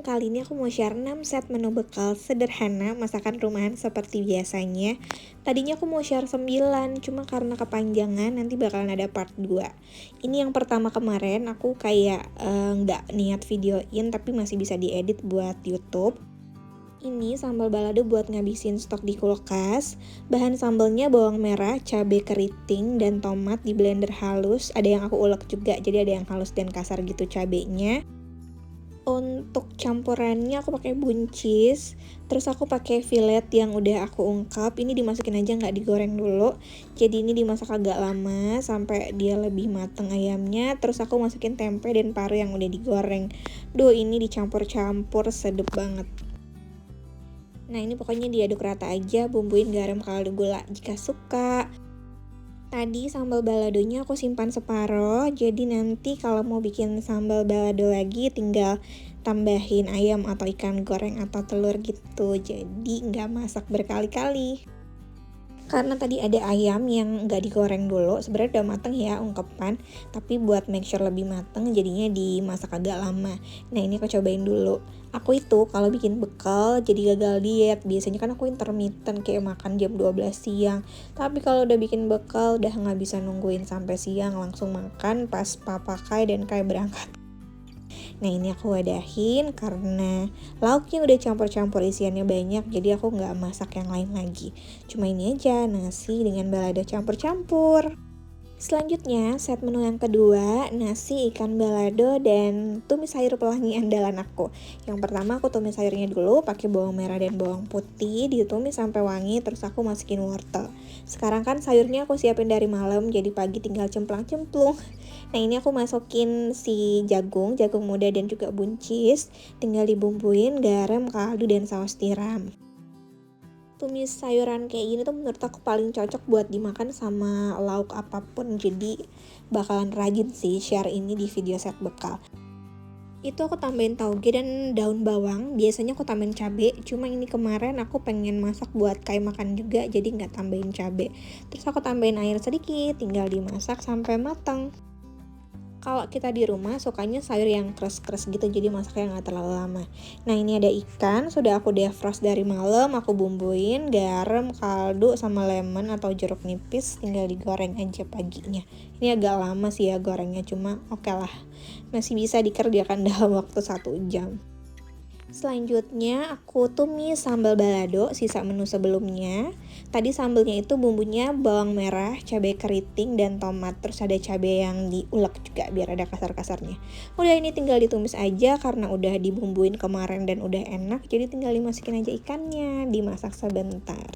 Kali ini aku mau share 6 set menu bekal sederhana masakan rumahan seperti biasanya. Tadinya aku mau share 9, cuma karena kepanjangan nanti bakalan ada part 2. Ini yang pertama kemarin aku kayak nggak niat videoin tapi masih bisa diedit buat YouTube. Ini sambal balado buat ngabisin stok di kulkas. Bahan sambalnya bawang merah, cabai keriting, dan tomat di blender halus. Ada yang aku ulek juga, jadi ada yang halus dan kasar gitu cabenya. Untuk campurannya aku pakai buncis, terus aku pakai fillet yang udah aku ungkap. Ini dimasukin aja, nggak digoreng dulu. Jadi ini dimasak agak lama sampai dia lebih mateng ayamnya. Terus aku masukin tempe dan paru yang udah digoreng. Duh, ini dicampur-campur sedep banget. Nah, ini pokoknya diaduk rata aja, bumbuin garam, kaldu, gula jika suka. Tadi sambal baladonya aku simpan separoh, jadi nanti kalau mau bikin sambal balado lagi tinggal tambahin ayam atau ikan goreng atau telur gitu. Jadi nggak masak berkali-kali. Karena tadi ada ayam yang nggak digoreng dulu, sebenarnya udah mateng ya ungkepan, tapi buat make sure lebih mateng jadinya dimasak agak lama. Nah, ini aku cobain dulu. Aku itu kalau bikin bekal jadi gagal diet. Biasanya kan aku intermittent kayak makan jam 12 siang. Tapi kalau udah bikin bekal udah nggak bisa nungguin sampai siang, langsung makan pas papa Kai dan Kai berangkat. Nah, ini aku wadahin karena lauknya udah campur-campur, isiannya banyak, jadi aku nggak masak yang lain lagi. Cuma ini aja, nasi dengan balado campur-campur. Selanjutnya, set menu yang kedua, nasi ikan balado dan tumis sayur pelangi andalan aku. Yang pertama aku tumis sayurnya dulu pakai bawang merah dan bawang putih, ditumis sampai wangi, terus aku masukin wortel. Sekarang kan sayurnya aku siapin dari malam, jadi pagi tinggal cemplang-cemplung. Nah, ini aku masukin si jagung muda dan juga buncis, tinggal dibumbuin garam, kaldu, dan saus tiram. Tumis sayuran kayak gini tuh menurut aku paling cocok buat dimakan sama lauk apapun, jadi bakalan rajin sih share ini di video set bekal. Itu aku tambahin tauge dan daun bawang, biasanya aku tambahin cabe, cuma ini kemarin aku pengen masak buat kayak makan juga, jadi nggak tambahin cabe. Terus aku tambahin air sedikit, tinggal dimasak sampai matang. Kalau kita di rumah sukanya sayur yang keras-keras gitu, jadi masaknya nggak terlalu lama. Nah, ini ada ikan, sudah aku defrost dari malam, aku bumbuin garam, kaldu, sama lemon atau jeruk nipis, tinggal digoreng aja paginya. Ini agak lama sih ya gorengnya, cuma oke lah, masih bisa dikerjakan dalam waktu 1 jam. Selanjutnya aku tumis sambal balado, sisa menu sebelumnya. Tadi sambalnya itu bumbunya bawang merah, cabai keriting, dan tomat. Terus ada cabai yang diulek juga biar ada kasar-kasarnya. Udah, ini tinggal ditumis aja karena udah dibumbuin kemarin dan udah enak. Jadi tinggal dimasukin aja ikannya, dimasak sebentar.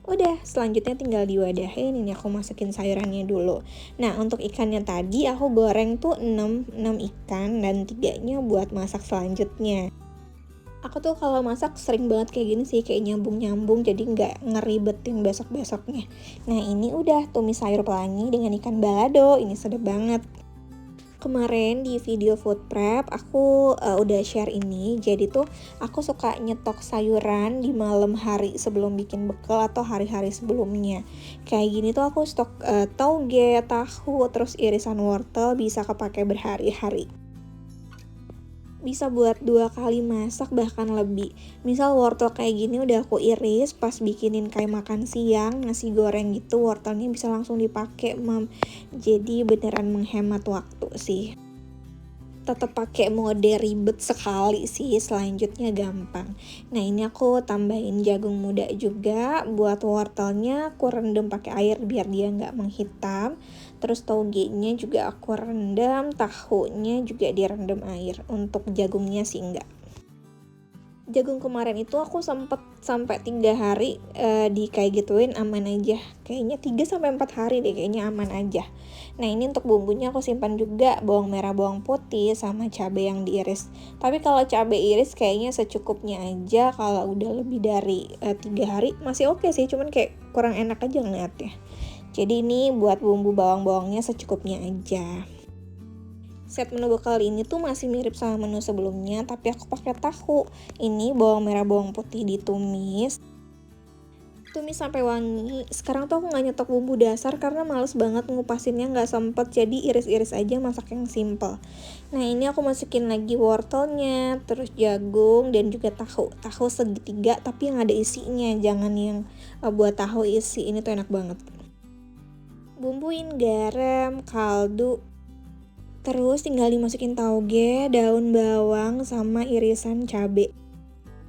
Udah, selanjutnya tinggal diwadahin. Ini aku masukin sayurannya dulu. Nah, untuk ikannya tadi aku goreng tuh 6 ikan dan 3-nya buat masak selanjutnya. Aku tuh kalau masak sering banget kayak gini sih, kayak nyambung-nyambung, jadi nggak ngeribetin besok-besoknya. Nah, ini udah tumis sayur pelangi dengan ikan balado, ini sedap banget. Kemarin di video food prep aku udah share ini, jadi tuh aku suka nyetok sayuran di malam hari sebelum bikin bekal atau hari-hari sebelumnya. Kayak gini tuh aku stok tauge, tahu, terus irisan wortel, bisa kepake berhari-hari. Bisa buat 2 kali masak bahkan lebih. Misal wortel kayak gini udah aku iris pas bikinin kayak makan siang, nasi goreng gitu, wortelnya bisa langsung dipakai, Jadi beneran menghemat waktu sih. Tetap pakai mode ribet sekali sih, selanjutnya gampang. Nah, ini aku tambahin jagung muda juga. Buat wortelnya aku rendam pakai air biar dia nggak menghitam. Terus togenya juga aku rendam, tahunya juga direndam air. Untuk jagungnya sih enggak. Jagung kemarin itu aku sempet sampai 3 hari di kayak gituin aman aja. Kayaknya 3 sampai 4 hari deh, kayaknya aman aja. Nah, ini untuk bumbunya aku simpan juga bawang merah, bawang putih, sama cabai yang diiris. Tapi kalau cabai iris kayaknya secukupnya aja. Kalau udah lebih dari 3 hari masih oke sih, cuman kayak kurang enak aja ngeliatnya. Jadi ini buat bumbu bawang-bawangnya secukupnya aja. Set menu bekal ini tuh masih mirip sama menu sebelumnya, tapi aku pakai tahu. Ini bawang merah, bawang putih ditumis. Tumis sampai wangi. Sekarang tuh aku nggak nyetok bumbu dasar karena males banget ngupasinnya, nggak sempet, jadi iris-iris aja masak yang simple. Nah ini aku masukin lagi wortelnya, terus jagung dan juga tahu segitiga tapi yang ada isinya, jangan yang buat tahu isi. Ini tuh enak banget. Bumbuin garam, kaldu, terus tinggal dimasukin tauge, daun bawang, sama irisan cabai.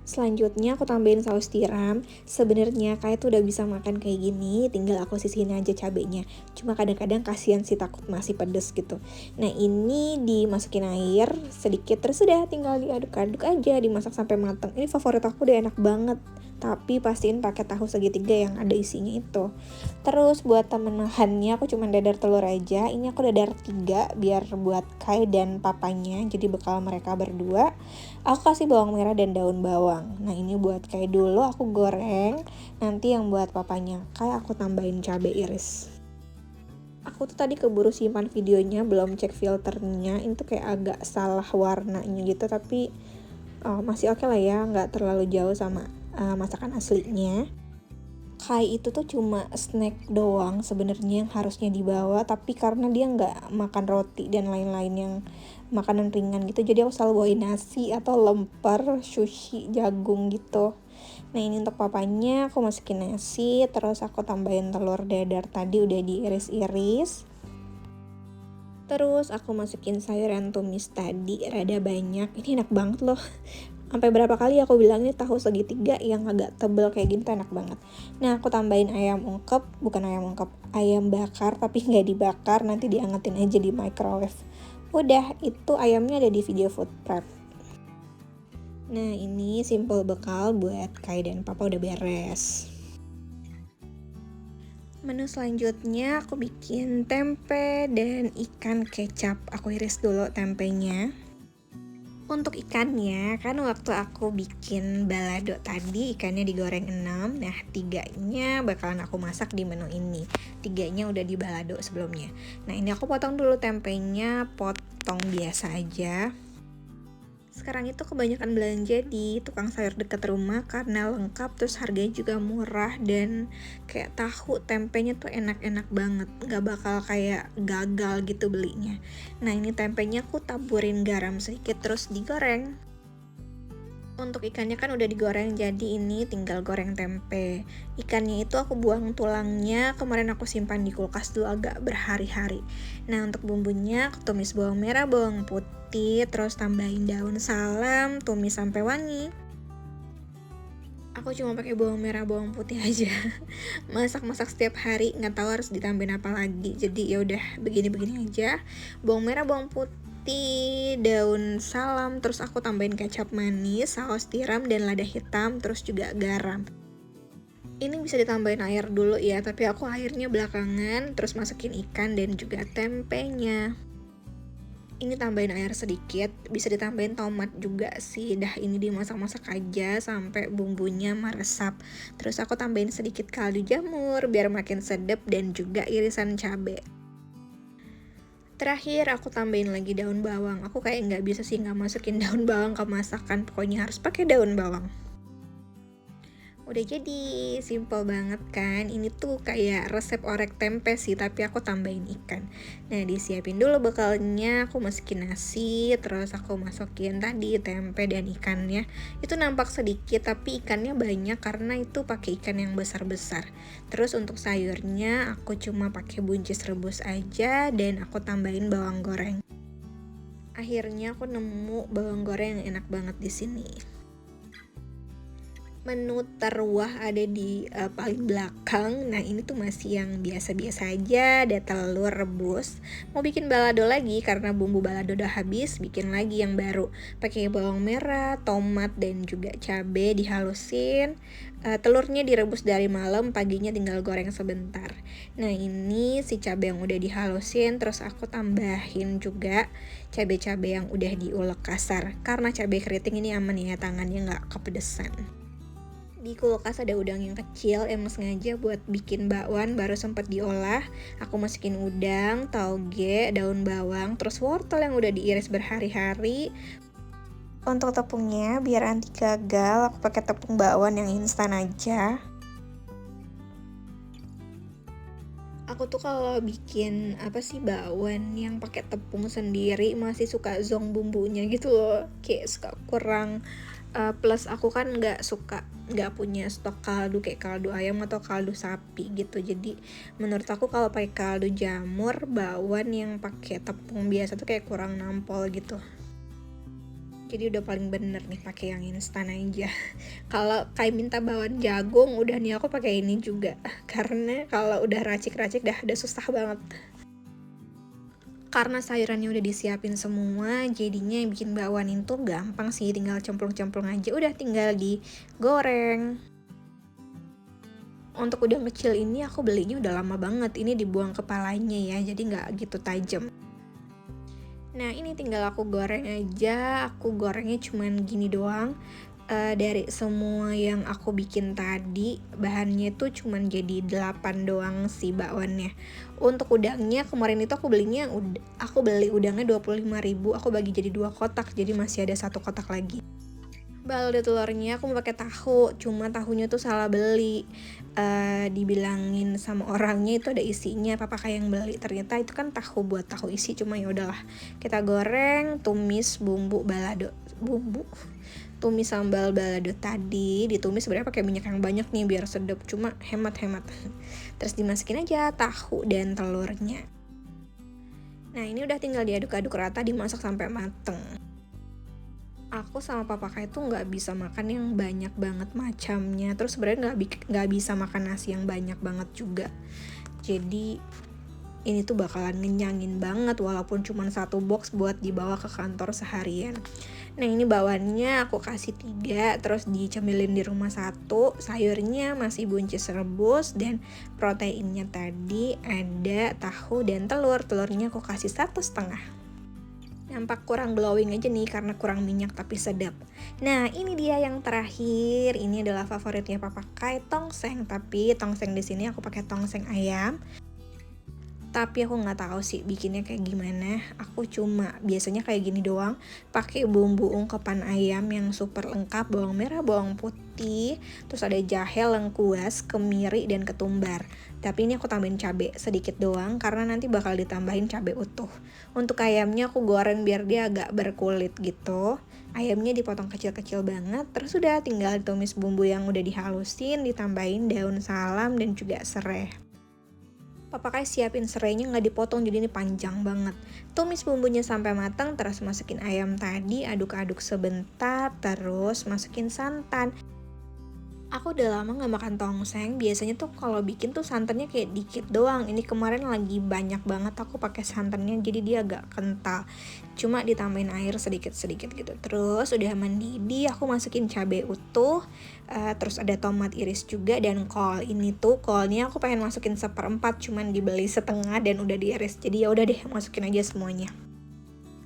Selanjutnya aku tambahin saus tiram. Sebenarnya kayak tuh udah bisa makan kayak gini, tinggal aku sisihin aja cabenya. Cuma kadang-kadang kasihan sih, takut masih pedes gitu. Nah ini dimasukin air sedikit, terus udah tinggal diaduk-aduk aja, dimasak sampai matang. Ini favorit aku, udah enak banget. Tapi pastiin pakai tahu segitiga yang ada isinya itu. Terus buat tambahannya aku cuma dadar telur aja. Ini aku dadar 3 biar buat Kai dan papanya, jadi bekal mereka berdua. Aku kasih bawang merah dan daun bawang. Nah ini buat Kai dulu aku goreng. Nanti yang buat papanya Kai aku tambahin cabai iris. Aku tuh tadi keburu simpan videonya, belum cek filternya. Itu kayak agak salah warnanya gitu, tapi masih oke lah ya, nggak terlalu jauh sama masakan aslinya. Kai itu tuh cuma snack doang sebenarnya yang harusnya dibawa, tapi karena dia nggak makan roti dan lain-lain yang makanan ringan gitu, jadi aku selalu bawain nasi atau lemper, sushi, jagung gitu. Nah ini untuk papanya aku masukin nasi, terus aku tambahin telur dadar tadi udah diiris-iris. Terus aku masukin sayuran tumis tadi, rada banyak. Ini enak banget loh. Sampai berapa kali aku bilang ini tahu segitiga yang agak tebel kayak gini tuh enak banget. Nah aku tambahin ayam ungkep, bukan ayam ungkep, ayam bakar tapi nggak dibakar, nanti diangetin aja di microwave. Udah, itu ayamnya ada di video food prep. Nah ini simple bekal buat Kai dan Papa udah beres. Menu selanjutnya aku bikin tempe dan ikan kecap. Aku iris dulu tempenya. Untuk ikannya, kan waktu aku bikin balado tadi ikannya digoreng 6. Nah 3-nya bakalan aku masak di menu ini. 3-nya udah di balado sebelumnya. Nah ini aku potong dulu tempenya, potong biasa aja. Sekarang itu kebanyakan belanja di tukang sayur dekat rumah karena lengkap, terus harganya juga murah, dan kayak tahu tempenya tuh enak-enak banget, gak bakal kayak gagal gitu belinya. Nah ini tempenya aku taburin garam sedikit terus digoreng. Untuk ikannya kan udah digoreng, jadi ini tinggal goreng tempe. Ikannya itu aku buang tulangnya, kemarin aku simpan di kulkas dulu agak berhari-hari. Nah untuk bumbunya aku tumis bawang merah, bawang putih, terus tambahin daun salam, tumis sampai wangi. Aku cuma pakai bawang merah, bawang putih aja. Masak-masak setiap hari, nggak tahu harus ditambahin apa lagi. Jadi ya udah begini-begini aja. Bawang merah, bawang putih, daun salam, terus aku tambahin kecap manis, saus tiram dan lada hitam, terus juga garam. Ini bisa ditambahin air dulu ya, tapi aku airnya belakangan, terus masukin ikan dan juga tempenya. Ini tambahin air sedikit, bisa ditambahin tomat juga sih. Dah ini dimasak-masak aja sampai bumbunya meresap. Terus aku tambahin sedikit kaldu jamur biar makin sedap dan juga irisan cabai. Terakhir aku tambahin lagi daun bawang. Aku kayak nggak bisa sih nggak masukin daun bawang ke masakan, pokoknya harus pakai daun bawang. Udah jadi, simple banget kan. Ini tuh kayak resep orek tempe sih, tapi aku tambahin ikan. Nah disiapin dulu bekalnya, aku masukin nasi, terus aku masukin tadi tempe dan ikannya. Itu nampak sedikit tapi ikannya banyak karena itu pakai ikan yang besar-besar. Terus untuk sayurnya aku cuma pakai buncis rebus aja dan aku tambahin bawang goreng. Akhirnya aku nemu bawang goreng yang enak banget di sini. Menu terwah ada di paling belakang. Nah ini tuh masih yang biasa-biasa aja, ada telur rebus. Mau bikin balado lagi karena bumbu balado udah habis, bikin lagi yang baru. Pakai bawang merah, tomat dan juga cabai dihalusin. Telurnya direbus dari malam, paginya tinggal goreng sebentar. Nah ini si cabai yang udah dihalusin, terus aku tambahin juga cabai-cabai yang udah diulek kasar. Karena cabai keriting ini aman ya, tangannya nggak kepedesan. Di kulkas ada udang yang kecil, emang sengaja buat bikin bakwan, baru sempat diolah. Aku masukin udang, tauge, daun bawang, terus wortel yang udah diiris berhari-hari. Untuk tepungnya biar anti gagal, aku pakai tepung bakwan yang instan aja. Aku tuh kalau bikin apa sih bakwan yang pakai tepung sendiri masih suka zonk bumbunya gitu loh. Kayak suka kurang plus aku kan nggak punya stok kaldu kayak kaldu ayam atau kaldu sapi gitu. Jadi menurut aku kalau pakai kaldu jamur bakwan yang pakai tepung biasa tuh kayak kurang nampol gitu. Jadi udah paling bener nih pakai yang instan aja. Kalau kayak minta bakwan jagung udah nih aku pakai ini juga. Karena kalau udah racik-racik dah udah susah banget. Karena sayurannya udah disiapin semua, jadinya yang bikin bakwan itu gampang sih, tinggal cemplung-cemplung aja, udah tinggal digoreng. Untuk udang kecil ini aku belinya udah lama banget, ini dibuang kepalanya ya, jadi nggak gitu tajam. Nah ini tinggal aku goreng aja, aku gorengnya cuman gini doang. Dari semua yang aku bikin tadi, bahannya tuh cuman jadi 8 doang sih bakwannya. Untuk udangnya kemarin itu aku beli udangnya 25.000, aku bagi jadi 2 kotak, jadi masih ada 1 kotak lagi. Balado telurnya aku mau pakai tahu, cuma tahunya tuh salah beli. Dibilangin sama orangnya itu ada isinya, papa kayak yang beli. Ternyata itu kan tahu buat tahu isi, cuma ya udahlah. Kita goreng, tumis tumis sambal balado tadi, ditumis sebenarnya pakai minyak yang banyak nih biar sedap, cuma hemat-hemat. Terus dimasukin aja tahu dan telurnya. Nah ini udah tinggal diaduk-aduk rata, dimasak sampai mateng. Aku sama papa kayak tuh nggak bisa makan yang banyak banget macamnya, terus sebenarnya nggak bisa makan nasi yang banyak banget juga. Jadi ini tuh bakalan ngenyangin banget walaupun cuma 1 box buat dibawa ke kantor seharian. Nah ini bawannya aku kasih 3, terus dicemilin di rumah 1, sayurnya masih buncis rebus, dan proteinnya tadi ada tahu dan telurnya aku kasih 1,5. Nampak kurang glowing aja nih karena kurang minyak tapi sedap. Nah ini dia yang terakhir, ini adalah favoritnya papa Kai, tongseng, tapi tongseng di sini aku pakai tongseng ayam. Tapi aku nggak tahu sih bikinnya kayak gimana. Aku cuma biasanya kayak gini doang, pakai bumbu ungkepan ayam yang super lengkap, bawang merah, bawang putih, terus ada jahe, lengkuas, kemiri, dan ketumbar. Tapi ini aku tambahin cabai sedikit doang karena nanti bakal ditambahin cabai utuh. Untuk ayamnya aku goreng biar dia agak berkulit gitu. Ayamnya dipotong kecil-kecil banget, terus udah tinggal tumis bumbu yang udah dihalusin, ditambahin daun salam dan juga serai. Papa Kai siapin serainya nggak dipotong, jadi ini panjang banget. Tumis bumbunya sampai matang, terus masukin ayam tadi, aduk-aduk sebentar, terus masukin santan. Aku udah lama gak makan tongseng, biasanya tuh kalau bikin tuh santannya kayak dikit doang. Ini kemarin lagi banyak banget aku pakai santannya, jadi dia agak kental. Cuma ditambahin air sedikit-sedikit gitu. Terus udah mendidih, aku masukin cabai utuh, terus ada tomat iris juga dan kol. Ini tuh kolnya aku pengen masukin 1/4, cuman dibeli setengah dan udah diiris. Jadi ya udah deh, masukin aja semuanya.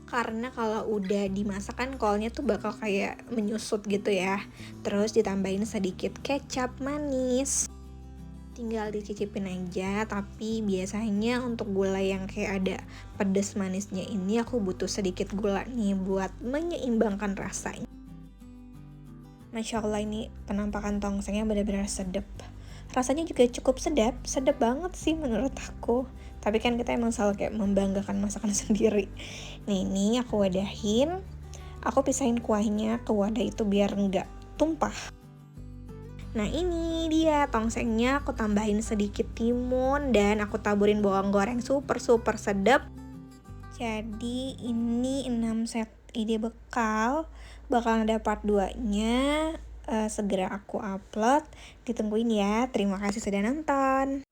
Karena kalau udah dimasak kan kolnya tuh bakal kayak menyusut gitu ya. Terus ditambahin sedikit kecap manis. Tinggal dicicipin aja, tapi biasanya untuk gula yang kayak ada pedas manisnya ini aku butuh sedikit gula nih buat menyeimbangkan rasanya. Masya Allah, ini penampakan tongsengnya benar-benar sedap. Rasanya juga cukup sedap banget sih menurut aku. Tapi kan kita emang selalu kayak membanggakan masakan sendiri. Nih ini aku wadahin, aku pisahin kuahnya ke wadah itu biar nggak tumpah. Nah ini dia tongsengnya, aku tambahin sedikit timun dan aku taburin bawang goreng super sedap. Jadi ini 6 set ide bekal, bakal ada part 2-nya. Segera aku upload, ditungguin ya. Terima kasih sudah nonton.